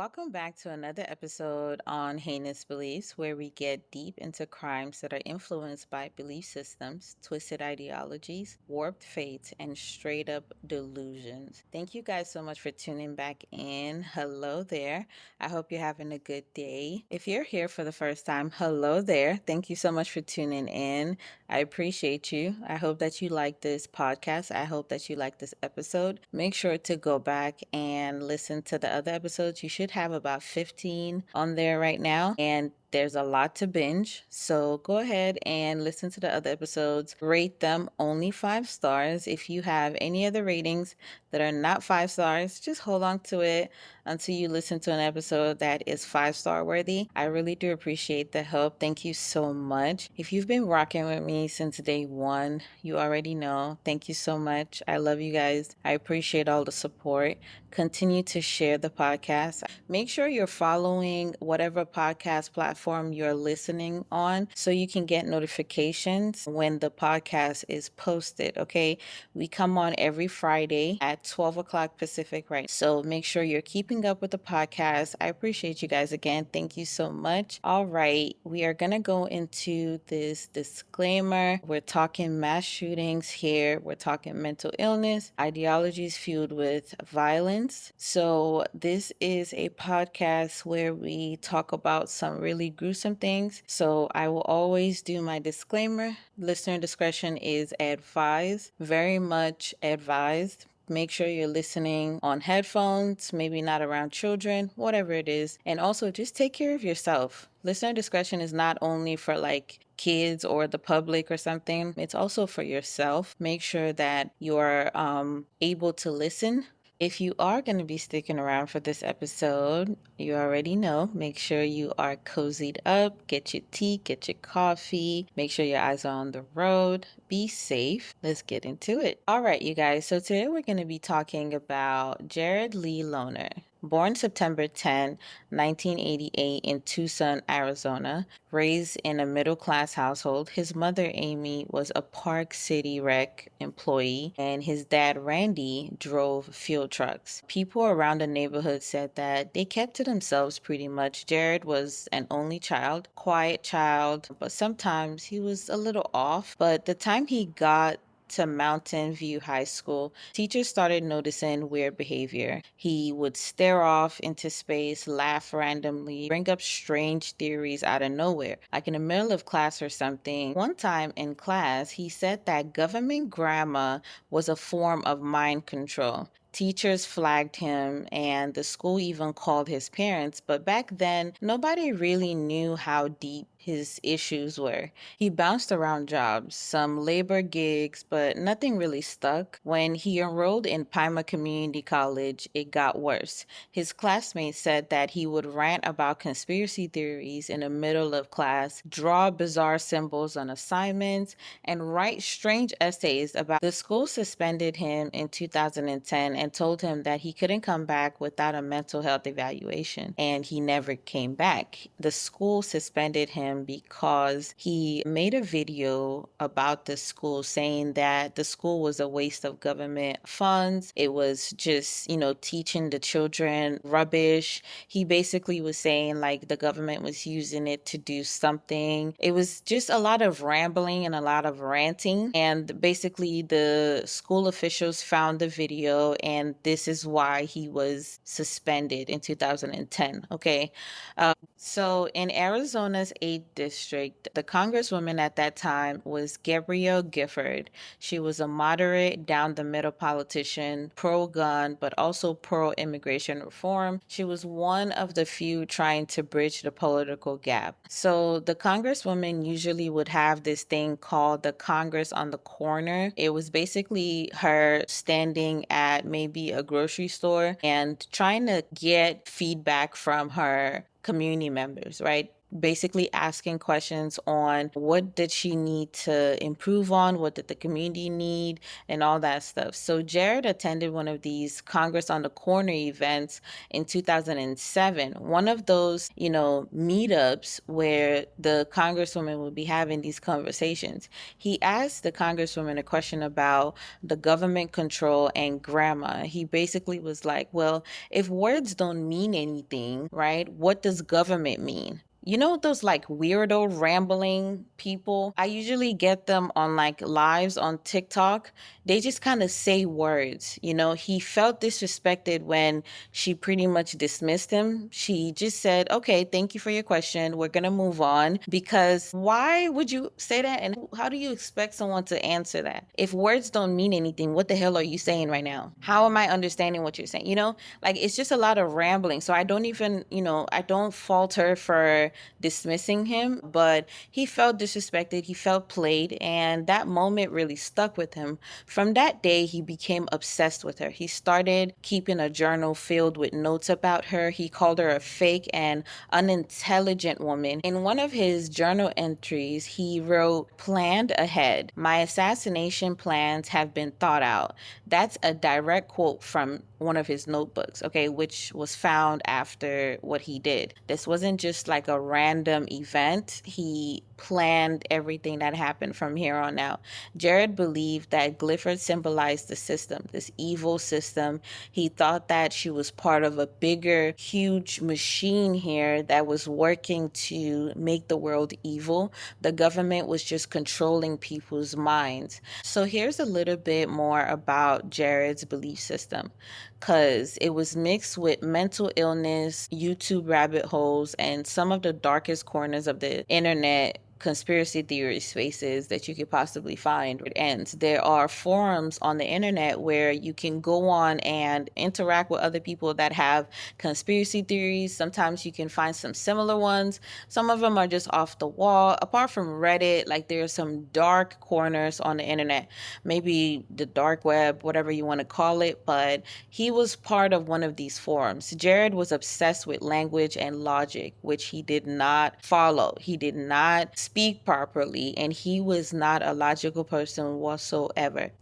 Welcome back to another episode on Heinous Beliefs, where we get deep into crimes that are influenced by belief systems, twisted ideologies, warped faiths, and straight up delusions. Thank you guys so much for tuning back in. Hello there. I hope you're having a good day. If you're here for the first time, hello there. Thank you so much for tuning in. I appreciate you. I hope that you like this podcast. I hope that you like this episode. Make sure to go back and listen to the other episodes. You should have about 15 on there right now. And there's a lot to binge. So go ahead and listen to the other episodes. Rate them only 5 stars. If you have any other ratings that are not 5 stars, just hold on to it until you listen to an episode that is 5 star worthy. I really do appreciate the help. Thank you so much. If you've been rocking with me since day one, you already know. Thank you so much. I love you guys. I appreciate all the support. Continue to share the podcast. Make sure you're following whatever podcast platform you're listening on so you can get notifications when the podcast is posted. Okay. We come on every Friday at 12 o'clock Pacific, right? So make sure you're keeping up with the podcast. I appreciate you guys again. Thank you so much. All right. We are going to go into this disclaimer. We're talking mass shootings here. We're talking mental illness, ideologies fueled with violence. So this is a podcast where we talk about some really gruesome things. So I will always do my disclaimer. Listener discretion is advised, very much advised. Make sure you're listening on headphones, maybe not around children, whatever it is. And also just take care of yourself. Listener discretion is not only for like kids or the public or something, it's also for yourself. Make sure that you're able to listen. If you are going to be sticking around for this episode, you already know, make sure you are cozied up, get your tea, get your coffee, make sure your eyes are on the road, be safe. Let's get into it. All right, you guys. So today we're going to be talking about Jared Lee Loughner. Born September 10, 1988 in Tucson, Arizona, raised in a middle-class household, his mother, Amy, was a Park City Rec employee, and his dad, Randy, drove fuel trucks. People around the neighborhood said that they kept to themselves pretty much. Jared was an only child, quiet child, but sometimes he was a little off. But the time he got to Mountain View High School, teachers started noticing weird behavior. He would stare off into space, laugh randomly, bring up strange theories out of nowhere, like in the middle of class or something. One time in class, he said that government grammar was a form of mind control. Teachers flagged him, and the school even called his parents, but back then, nobody really knew how deep his issues were. He bounced around jobs, some labor gigs, but nothing really stuck. When he enrolled in Pima Community College, it got worse. His classmates said that he would rant about conspiracy theories in the middle of class, draw bizarre symbols on assignments, and write strange essays about. The school suspended him in 2010 and told him that he couldn't come back without a mental health evaluation, and he never came back. The school suspended him because he made a video about the school saying that the school was a waste of government funds. It was just, teaching the children rubbish. He basically was saying like the government was using it to do something. It was just a lot of rambling and a lot of ranting. And basically the school officials found the video, and this is why he was suspended in 2010. Okay. So in Arizona's 8th district, the congresswoman at that time was Gabrielle Giffords. She was a moderate, down the middle politician, pro-gun, but also pro-immigration reform. She was one of the few trying to bridge the political gap. So the congresswoman usually would have this thing called the Congress on the Corner. It was basically her standing at maybe a grocery store and trying to get feedback from her community members, right? basically asking questions on what did she need to improve on, what did the community need, and all that stuff. So Jared attended one of these Congress on the Corner events in 2007, one of those, meetups where the congresswoman would be having these conversations. He asked the congresswoman a question about the government control and grammar. He basically was like, well, if words don't mean anything, right, what does government mean? You know those like weirdo rambling people? I usually get them on like lives on TikTok. They just kind of say words. He felt disrespected when she pretty much dismissed him. She just said, okay, thank you for your question. We're going to move on, because why would you say that? And how do you expect someone to answer that? If words don't mean anything, what the hell are you saying right now? How am I understanding what you're saying? Like it's just a lot of rambling. So I don't even, I don't fault her for dismissing him, but he felt disrespected. He felt played. And that moment really stuck with him. From that day, he became obsessed with her. He started keeping a journal filled with notes about her. He called her a fake and unintelligent woman. In one of his journal entries, he wrote, "Planned ahead. My assassination plans have been thought out." That's a direct quote from one of his notebooks, okay, which was found after what he did. This wasn't just like a random event. He planned everything that happened from here on out. Jared believed that Gifford symbolized the system, this evil system. He thought that she was part of a bigger, huge machine here that was working to make the world evil. The government was just controlling people's minds. So here's a little bit more about Jared's belief system, because it was mixed with mental illness, YouTube rabbit holes, and some of the darkest corners of the internet conspiracy theory spaces that you could possibly find. And there are forums on the internet where you can go on and interact with other people that have conspiracy theories. Sometimes you can find some similar ones. Some of them are just off the wall. Apart from Reddit, like there are some dark corners on the internet, maybe the dark web, whatever you want to call it, but he was part of one of these forums. Jared was obsessed with language and logic, which he did not follow. He did not speak properly, and he was not a logical person whatsoever.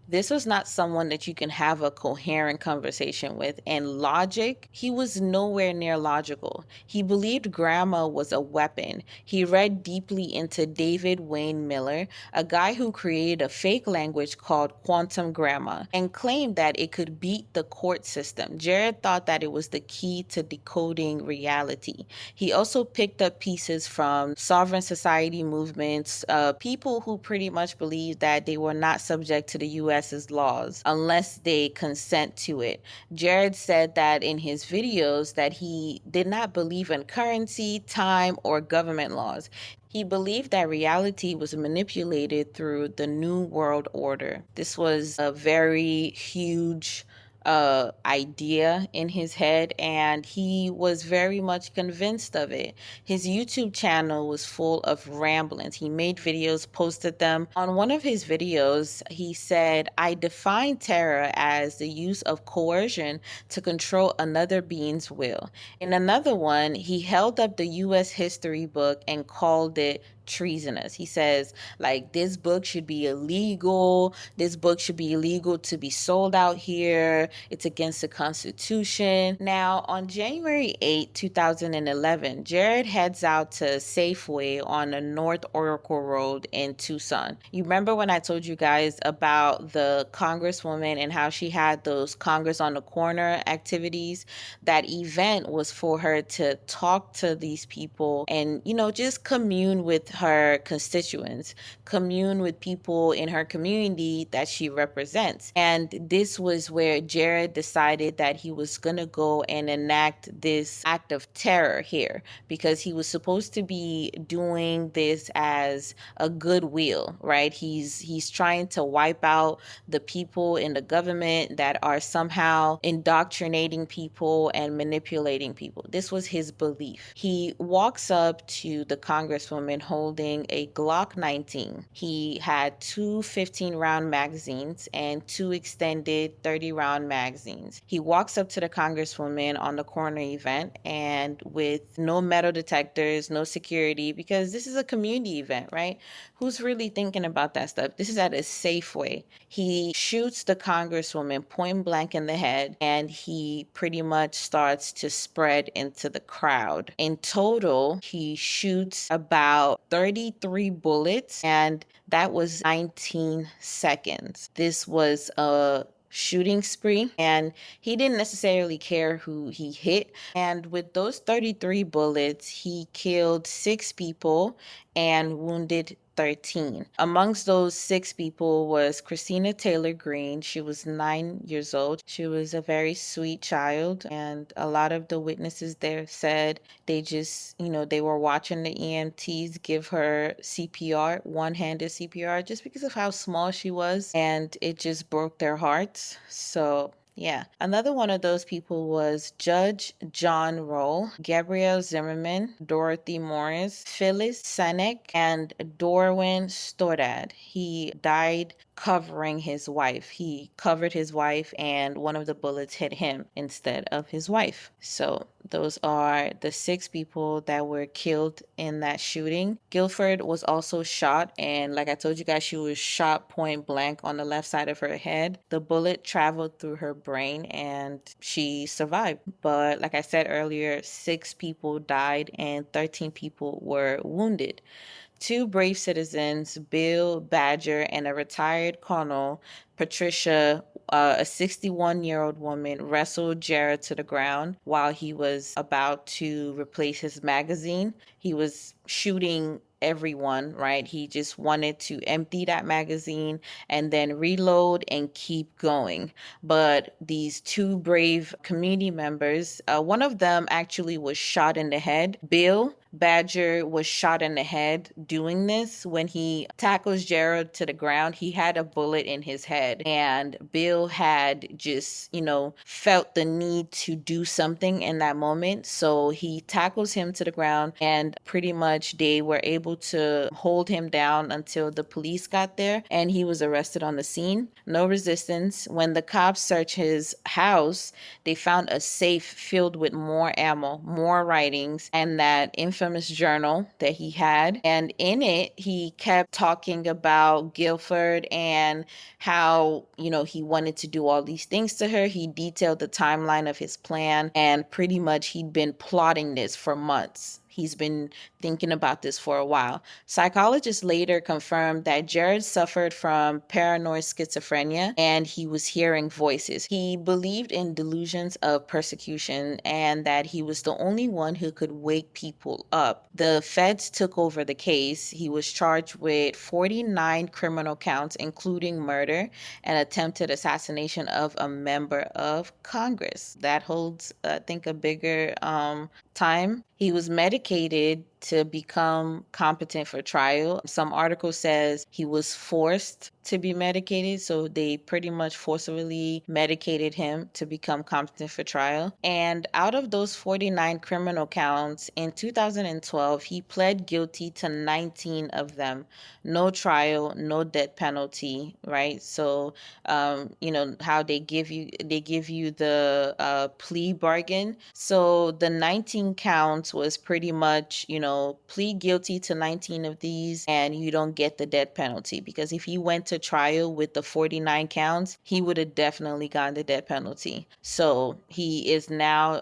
This was not someone that you can have a coherent conversation with. And logic, he was nowhere near logical. He believed grammar was a weapon. He read deeply into David Wayne Miller, a guy who created a fake language called quantum grammar, and claimed that it could beat the court system. Jared thought that it was the key to decoding reality. He also picked up pieces from sovereign society movements, people who pretty much believed that they were not subject to the US's laws unless they consent to it. Jared said that in his videos that he did not believe in currency, time, or government laws. He believed that reality was manipulated through the New World Order. This was a very huge idea in his head, and he was very much convinced of it. His YouTube channel was full of ramblings. He made videos, posted them. On one of his videos, he said, "I define terror as the use of coercion to control another being's will." In another one, he held up the US history book and called it treasonous. He says, like, this book should be illegal. This book should be illegal to be sold out here. It's against the Constitution. Now, on January 8, 2011, Jared heads out to Safeway on the North Oracle Road in Tucson. You remember when I told you guys about the Congresswoman and how she had those Congress on the Corner activities? That event was for her to talk to these people and, just commune with her constituents, commune with people in her community that she represents. And this was where Jared decided that he was going to go and enact this act of terror here, because he was supposed to be doing this as a goodwill, right? He's trying to wipe out the people in the government that are somehow indoctrinating people and manipulating people. This was his belief. He walks up to the congresswoman holding holding a Glock 19. He had two 15-round magazines and two extended 30-round magazines. He walks up to the Congresswoman on the corner event, and with no metal detectors, no security, because this is a community event, right? Who's really thinking about that stuff? This is at a Safeway. He shoots the Congresswoman point blank in the head, and he pretty much starts to spread into the crowd. In total, he shoots about 33 bullets, and that was 19 seconds. This was a shooting spree, and he didn't necessarily care who he hit. And with those 33 bullets, he killed 6 people and wounded 13. Amongst those 6 people was Christina Taylor Green. She was 9 years old. She was a very sweet child, and a lot of the witnesses there said they just, they were watching the EMTs give her CPR, one-handed CPR, just because of how small she was, and it just broke their hearts. So yeah. Another one of those people was Judge John Roll, Gabrielle Zimmerman, Dorothy Morris, Phyllis Senek, and Dorwin Stordad. He died covering his wife. He covered his wife, and one of the bullets hit him instead of his wife. So those are the 6 people that were killed in that shooting. Guilford was also shot, and like I told you guys, she was shot point blank on the left side of her head. The bullet traveled through her brain, and she survived. But like I said earlier, 6 people died and 13 people were wounded. 2 brave citizens, Bill Badger and a retired colonel, Patricia, a 61-year-old woman, wrestled Jared to the ground while he was about to replace his magazine. He was shooting everyone, right? He just wanted to empty that magazine and then reload and keep going. But these 2 brave community members, one of them actually was shot in the head. Bill Badger was shot in the head doing this. When he tackles Jared to the ground, he had a bullet in his head, and Bill had just, felt the need to do something in that moment. So he tackles him to the ground, and pretty much they were able to hold him down until the police got there, and he was arrested on the scene. No resistance. When the cops searched his house, they found a safe filled with more ammo, more writings, and that infamous journal that he had. And in it, he kept talking about Guilford and how, he wanted to do all these things to her. He detailed the timeline of his plan, and pretty much he'd been plotting this for months. He's been thinking about this for a while. Psychologists later confirmed that Jared suffered from paranoid schizophrenia, and he was hearing voices. He believed in delusions of persecution and that he was the only one who could wake people up. The feds took over the case. He was charged with 49 criminal counts, including murder and attempted assassination of a member of Congress. That holds, I think, a bigger time. He was medicated to become competent for trial. Some article says he was forced to be medicated, so they pretty much forcibly medicated him to become competent for trial. And out of those 49 criminal counts, in 2012, he pled guilty to 19 of them. No trial, no death penalty, right? So, how they give you the plea bargain. So the 19 counts was pretty much, plead guilty to 19 of these and you don't get the death penalty, because if he went to trial with the 49 counts, he would have definitely gotten the death penalty. So he is now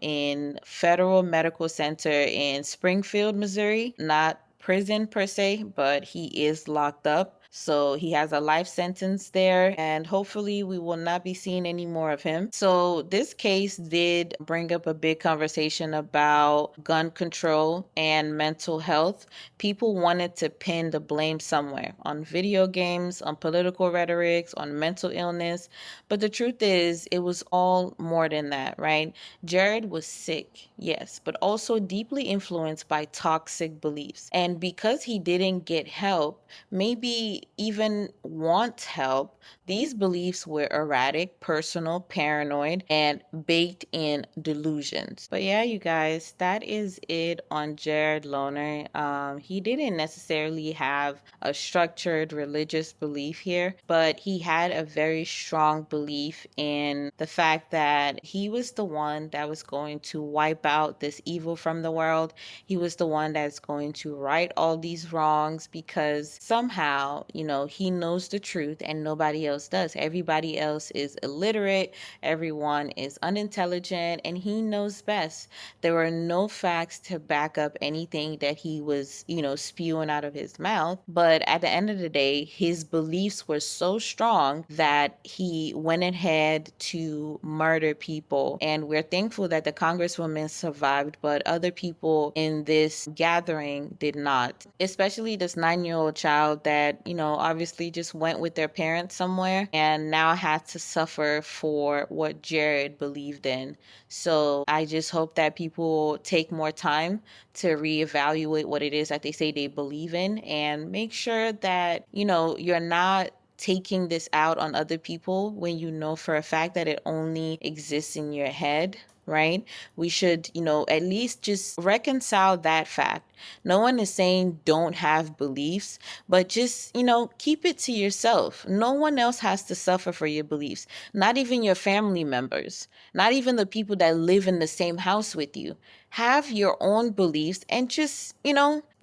in Federal Medical Center in Springfield, Missouri. Not prison per se, but he is locked up. So he has a life sentence there, and hopefully we will not be seeing any more of him. So this case did bring up a big conversation about gun control and mental health. People wanted to pin the blame somewhere, on video games, on political rhetorics, on mental illness. But the truth is, it was all more than that, right? Jared was sick, yes, but also deeply influenced by toxic beliefs. And because he didn't get help, maybe even want help, these beliefs were erratic, personal, paranoid, and baked in delusions. But yeah, you guys, that is it on Jared Loughner. He didn't necessarily have a structured religious belief here, but he had a very strong belief in the fact that he was the one that was going to wipe out this evil from the world. He was the one that's going to right all these wrongs because somehow, he knows the truth and nobody else does. Everybody else is illiterate, everyone is unintelligent, and he knows best. There were no facts to back up anything that he was, spewing out of his mouth. But at the end of the day, his beliefs were so strong that he went ahead to murder people. And we're thankful that the Congresswoman survived, but other people in this gathering did not, especially this 9-year-old child that, obviously just went with their parents somewhere and now had to suffer for what Jared believed in. So I just hope that people take more time to reevaluate what it is that they say they believe in and make sure that, you're not taking this out on other people when you know for a fact that it only exists in your head, right? We should, at least just reconcile that fact. No one is saying don't have beliefs, but just, keep it to yourself. No one else has to suffer for your beliefs, not even your family members, not even the people that live in the same house with you. Have your own beliefs and just,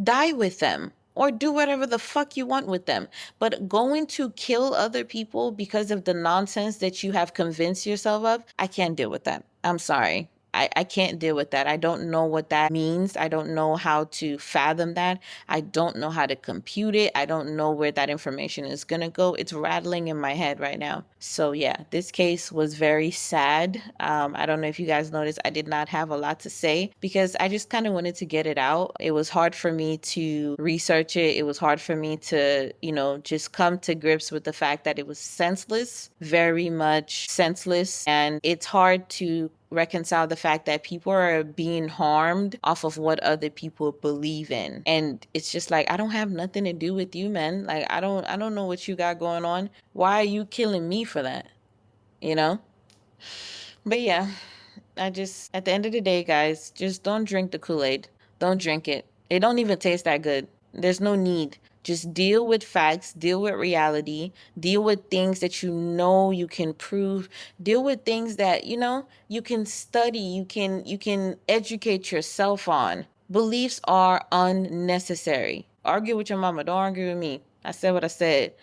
die with them or do whatever the fuck you want with them. But going to kill other people because of the nonsense that you have convinced yourself of, I can't deal with that. I'm sorry. I can't deal with that. I don't know what that means. I don't know how to fathom that. I don't know how to compute it. I don't know where that information is going to go. It's rattling in my head right now. So yeah, this case was very sad. I don't know if you guys noticed, I did not have a lot to say because I just kind of wanted to get it out. It was hard for me to research it. It was hard for me to, just come to grips with the fact that it was senseless, very much senseless. And it's hard to reconcile the fact that people are being harmed off of what other people believe in. And it's just like, I don't have nothing to do with you, man. Like, I don't know what you got going on. Why are you killing me for that? You know? But yeah, at the end of the day, guys, just don't drink the Kool-Aid. Don't drink it. It don't even taste that good. There's no need. Just deal with facts, deal with reality, deal with things that you can prove, deal with things that, you can study, you can educate yourself on. Beliefs are unnecessary. Argue with your mama, don't argue with me. I said what I said.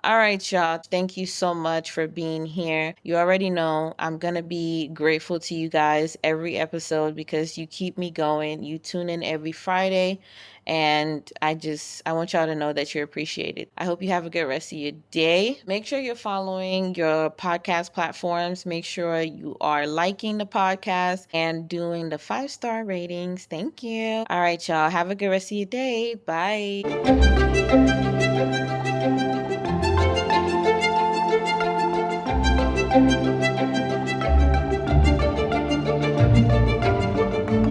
All right, y'all. Thank you so much for being here. You already know I'm going to be grateful to you guys every episode because you keep me going. You tune in every Friday. And I want y'all to know that you're appreciated. I hope you have a good rest of your day. Make sure you're following your podcast platforms. Make sure you are liking the podcast and doing the 5-star ratings. Thank you. All right, y'all. Have a good rest of your day. Bye.